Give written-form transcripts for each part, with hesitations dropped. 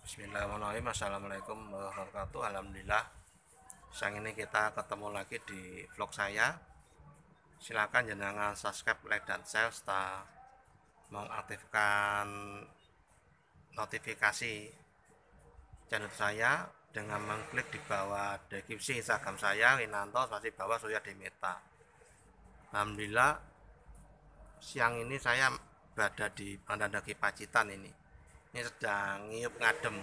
Bismillahirrahmanirrahim. Assalamualaikum warahmatullahi wabarakatuh. Alhamdulillah, siang ini kita ketemu lagi di vlog saya. Silakan jangan subscribe, like, dan share serta mengaktifkan notifikasi channel saya dengan mengklik di bawah deskripsi Instagram saya, Winanto masih bawah Surya Demeta. Alhamdulillah, siang ini saya berada di Pengadilan Negeri Pacitan ini. Ini sedang ngiyup ngadem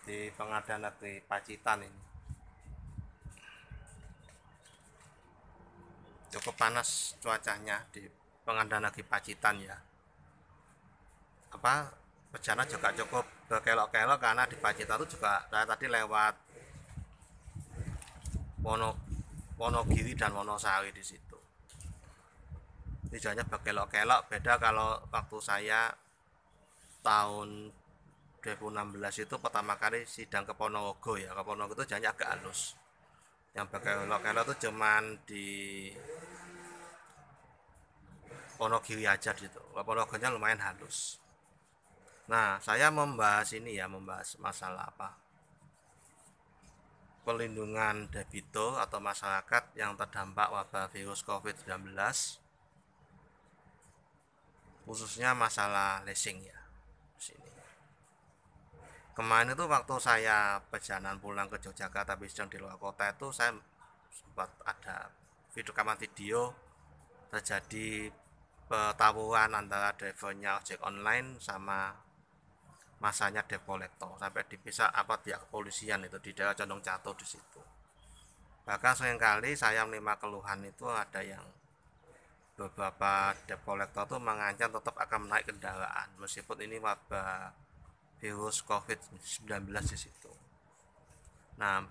di Pengadilan Negeri Pacitan ini. Cukup panas cuacanya di Pengadilan Negeri Pacitan ya. Perjalanan juga cukup berkelok-kelok karena di Pacitan itu juga saya tadi lewat Wonogiri dan Wonosari di situ. Jalannya berkelok-kelok, beda kalau waktu saya tahun 2016 itu pertama kali sidang ke Ponorogo ya. Ke Ponorogo itu jalannya agak halus. Yang berkelok-kelok itu cuman di Wonogiri aja gitu. Ponorogonya lumayan halus. Nah, saya membahas masalah pelindungan debitur atau masyarakat yang terdampak wabah virus COVID-19, khususnya masalah leasing ya. Sini. Kemarin itu waktu saya perjalanan pulang ke Yogyakarta tapi sedang di luar kota itu saya sempat ada rekaman video terjadi pertaruhan antara drivernya ojek online sama masanya debt collector sampai dipisah pihak kepolisian itu di daerah Condong Catur di situ. Bahkan seringkali saya menerima keluhan itu ada yang beberapa debt collector itu mengancam tetap akan menaik kendaraan meskipun ini wabah virus COVID-19 di situ. Nah,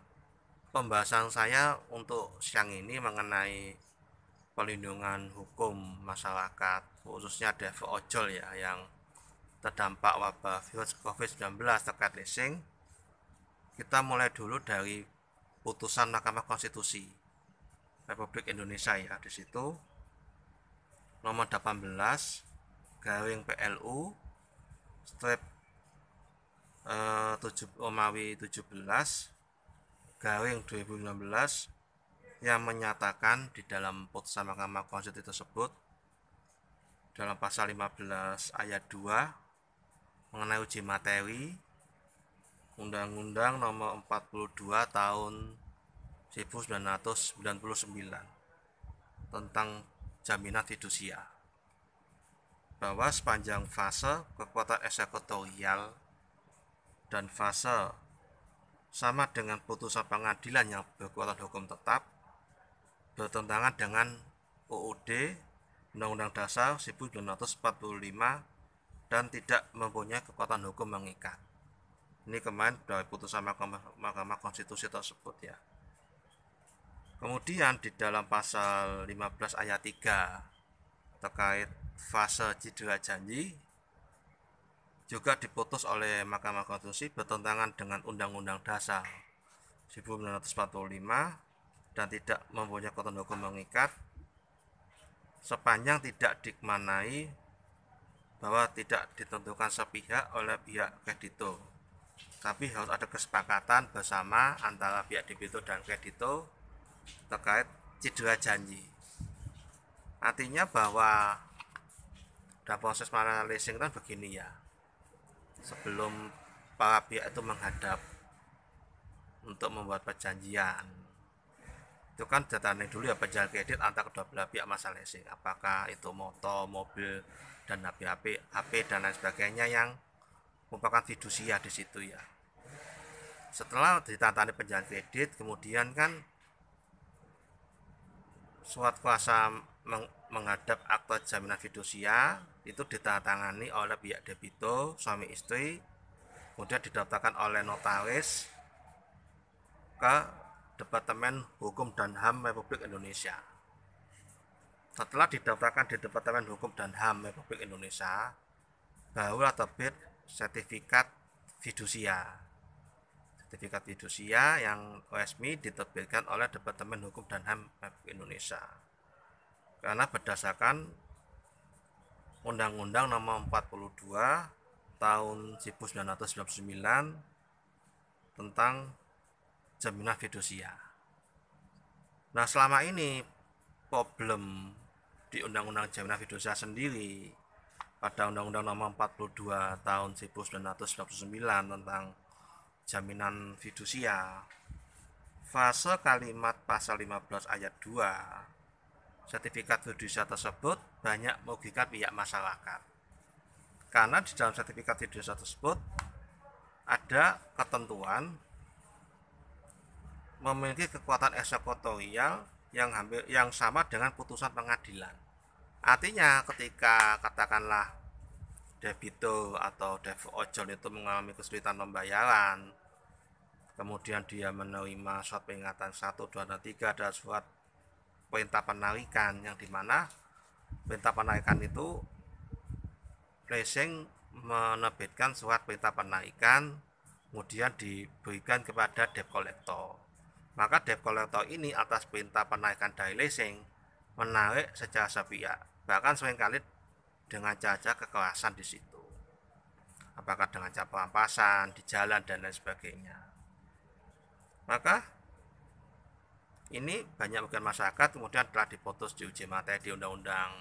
pembahasan saya untuk siang ini mengenai pelindungan hukum masyarakat khususnya driver ojol ya yang terdampak wabah virus COVID-19 terkait leasing. Kita mulai dulu dari putusan Mahkamah Konstitusi Republik Indonesia ya. Di situ nomor 18 garing PLU strip 17 garing 2016 yang menyatakan di dalam putusan Mahkamah Konstitusi tersebut dalam pasal 15 ayat 2 mengenai uji materi Undang-Undang Nomor 42 Tahun 1999 tentang jaminan fidusia, bahwa sepanjang fase kekuatan eksekutorial dan fase sama dengan putusan pengadilan yang berkekuatan hukum tetap bertentangan dengan UUD Undang-Undang Dasar 1945 dan tidak mempunyai kekuatan hukum mengikat. Ini kemarin dari putusan Mahkamah Konstitusi tersebut ya. Kemudian di dalam pasal 15 ayat 3 terkait fase cedera janji juga diputus oleh Mahkamah Konstitusi bertentangan dengan Undang-Undang Dasar 1945 dan tidak mempunyai kekuatan hukum mengikat sepanjang tidak dimaknai bahwa tidak ditentukan sepihak oleh pihak kreditur, tapi harus ada kesepakatan bersama antara pihak debitur dan kreditur terkait cedera janji. Artinya bahwa dalam proses masalah leasing kan begini ya, sebelum para pihak itu menghadap untuk membuat perjanjian, itu kan datangnya dulu ya perjanjian kredit antara kedua belah pihak masalah leasing, apakah itu motor, mobil, dan HP dan lain sebagainya yang merupakan fidusia di situ ya. Setelah ditandatangani perjanjian kredit, kemudian kan surat kuasa menghadap akte jaminan fidusia itu ditandatangani oleh pihak debitur suami istri, kemudian didaftarkan oleh notaris ke Departemen Hukum dan HAM Republik Indonesia. Setelah didaftarkan di Departemen Hukum dan HAM Republik Indonesia, barulah terbit sertifikat fidusia. Sertifikat fidusia yang resmi diterbitkan oleh Departemen Hukum dan HAM Republik Indonesia. Karena berdasarkan Undang-Undang Nomor 42 Tahun 1999 tentang jaminan fidusia. Nah, selama ini problem di Undang-Undang Jaminan Fidusia sendiri pada Undang-Undang Nomor 42 Tahun 1999 tentang jaminan fidusia, fase kalimat pasal 15 ayat 2 sertifikat fidusia tersebut banyak merugikan pihak masyarakat. Karena di dalam sertifikat fidusia tersebut ada ketentuan memiliki kekuatan eksekutorial yang sama dengan putusan pengadilan. Artinya ketika katakanlah debitur atau ojol itu mengalami kesulitan pembayaran, kemudian dia menerima surat peringatan 1, 2, dan 3 dan surat perintah penarikan, yang dimana perintah penarikan itu leasing menerbitkan surat perintah penarikan kemudian diberikan kepada debt collector. Maka debt collector ini atas perintah penarikan dari leasing menarik secara sepihak, bahkan seringkali dengan cara kekerasan di situ, apakah dengan cara perampasan di jalan dan lain sebagainya. Maka ini banyak bagian masyarakat kemudian telah diputus di uji materi di Undang-Undang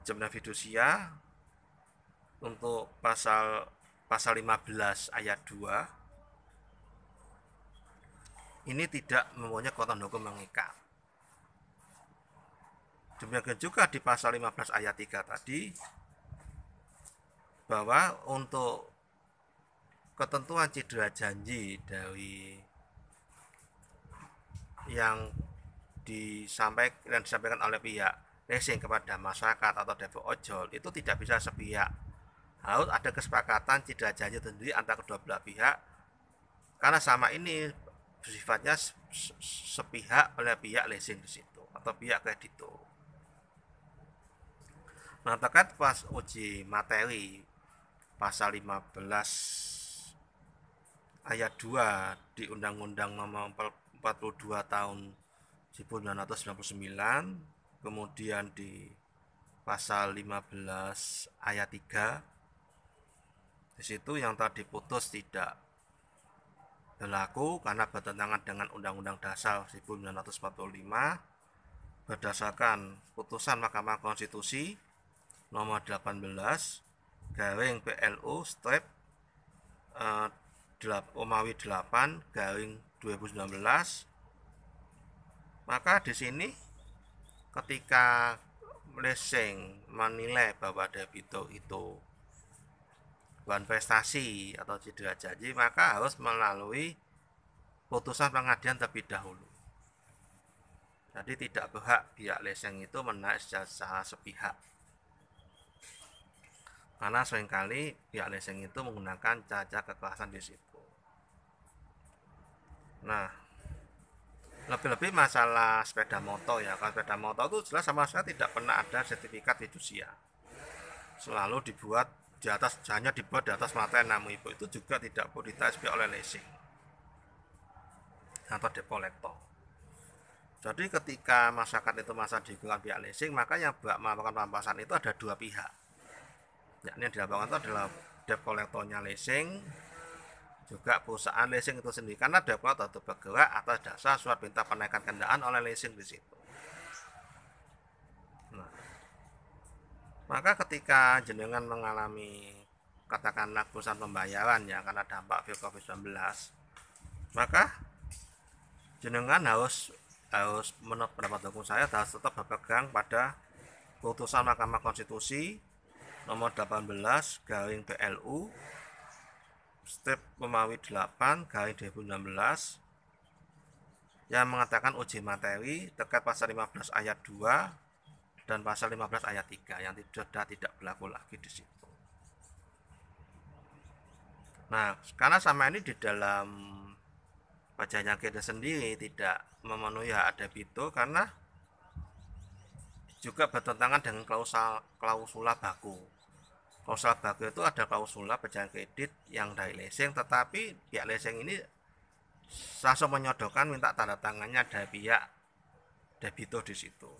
Jaminan Fidusia untuk pasal 15 ayat 2 ini tidak mempunyai kekuatan hukum mengikat. Demikian juga di pasal 15 ayat 3 tadi, bahwa untuk ketentuan cedera janji dari yang disampaikan oleh pihak leasing kepada masyarakat atau debt ojol itu tidak bisa sepihak. Harus ada kesepakatan cedera janji sendiri antara kedua belah pihak, karena sama ini sifatnya sepihak oleh pihak leasing di situ atau pihak kreditur. Nah, terkait pas uji materi pasal 15 ayat 2 di Undang-Undang Nomor 42 Tahun 1999, kemudian di pasal 15 ayat 3 di situ yang tadi putus tidak berlaku karena bertentangan dengan Undang-Undang Dasar 1945 berdasarkan putusan Mahkamah Konstitusi nomor 18 garing PLU strip 8 garing 2019. Maka di sini ketika leasing menilai bahwa debitur itu bukan prestasi atau cedera janji, maka harus melalui putusan pengadilan terlebih dahulu. Jadi tidak berhak pihak leasing itu menarik secara sepihak, karena seringkali pihak leasing itu menggunakan cara kekerasan di situ. Nah, lebih-lebih masalah sepeda motor ya, kalau sepeda motor itu jelas sama sekali tidak pernah ada sertifikat fidusia, selalu dibuat di atas, hanya dibuat di atas materai nama ibu, itu juga tidak perlu ditasbih oleh leasing atau debt collector. Jadi ketika masyarakat itu masa dilakukan pihak leasing, maka yang melakukan perampasan itu ada dua pihak, yakni yang dilakukan itu adalah debt collectornya leasing, juga perusahaan leasing itu sendiri, karena debt collector itu bergerak atas dasar surat perintah penaikan kendaraan oleh leasing di situ. Nah, maka ketika jenengan mengalami katakanlah kerusakan pembayaran ya karena dampak COVID-19, maka jenengan harus menurut pendapat hukum saya harus tetap berpegang pada putusan Mahkamah Konstitusi nomor 18 garing PLU strip 8 garing 2016 yang mengatakan uji materi terkait pasal 15 ayat 2 dan pasal 15 ayat 3 yang sudah tidak berlaku lagi di situ. Nah, karena sama ini di dalam perjanjian kita sendiri tidak memenuhi hak debitur karena juga bertentangan dengan klausula baku. Klausula baku itu ada klausula perjanjian kredit yang dari leasing, tetapi pihak leasing ini langsung menyodorkan minta tanda tangannya dari pihak debitur di situ.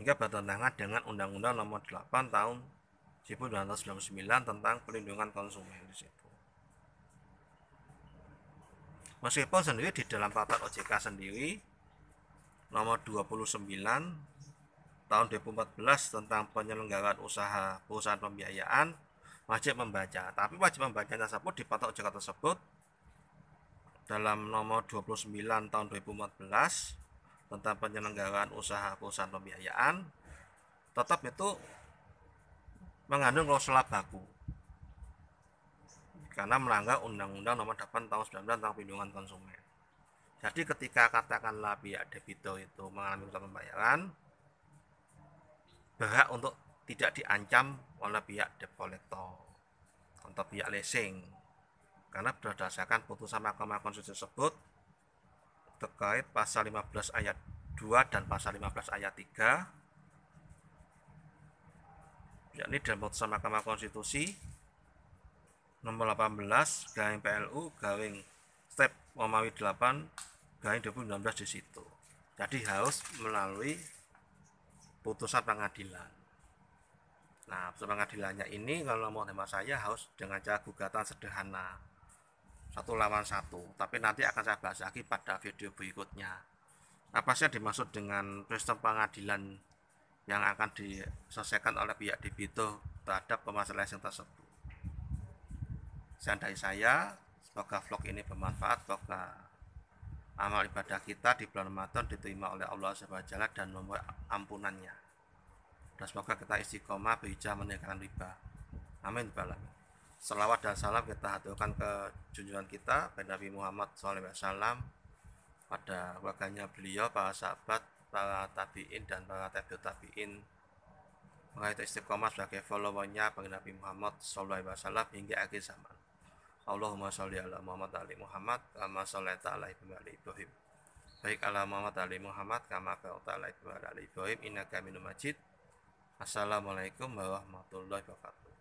hingga bertentangan dengan Undang-Undang Nomor 8 Tahun 1999 tentang perlindungan konsumen di situ. Meskipun sendiri di dalam peraturan OJK sendiri nomor 29 tahun 2014 tentang penyelenggaraan usaha perusahaan pembiayaan wajib membaca, tapi wajib membaca tersebut di peraturan OJK tersebut dalam nomor 29 tahun 2014 tentang penyelenggaraan usaha perusahaan pembiayaan tetap itu mengandung klausul baku karena melanggar Undang-Undang Nomor 8 Tahun 19 tentang perlindungan konsumen. Jadi ketika katakanlah pihak debitur itu mengalami kesulitan pembayaran, berhak untuk tidak diancam oleh pihak debt collector atau pihak leasing, karena berdasarkan putusan Mahkamah Konstitusi tersebut terkait pasal 15 ayat 2 dan pasal 15 ayat 3, yakni dalam putusan Mahkamah Konstitusi nomor 18 garing PLU garing step Romawi 8 garing 2019 di situ. Jadi harus melalui putusan pengadilan. Nah, putusan pengadilannya ini kalau mau tema saya harus dengan cara gugatan sederhana 1 lawan 1, tapi nanti akan saya bahas lagi pada video berikutnya. Apa sih yang dimaksud dengan sistem pengadilan yang akan diselesaikan oleh pihak debitur terhadap permasalahan tersebut. Sekian dari saya, semoga vlog ini bermanfaat, semoga amal ibadah kita di bulan Ramadan diterima oleh Allah SWT dan memohon ampunannya. Dan semoga kita istiqomah berhijrah meninggalkan riba. Amin. Selawat dan salam kita haturkan ke junjungan kita Nabi Muhammad SAW, pada keluarganya beliau, para sahabat, para tabi'in dan para tabi'ut tabi'in. Maka itu istiqomah sebagai followernya Nabi Muhammad SAW hingga akhir zaman. Allahumma sholli ala Muhammad ali Muhammad kama shallaita ala Ibrahim. Baik ala Muhammad ali Muhammad kama barakta ala Ibrahim innaka Hamidum Majid. Assalamualaikum warahmatullahi wabarakatuh.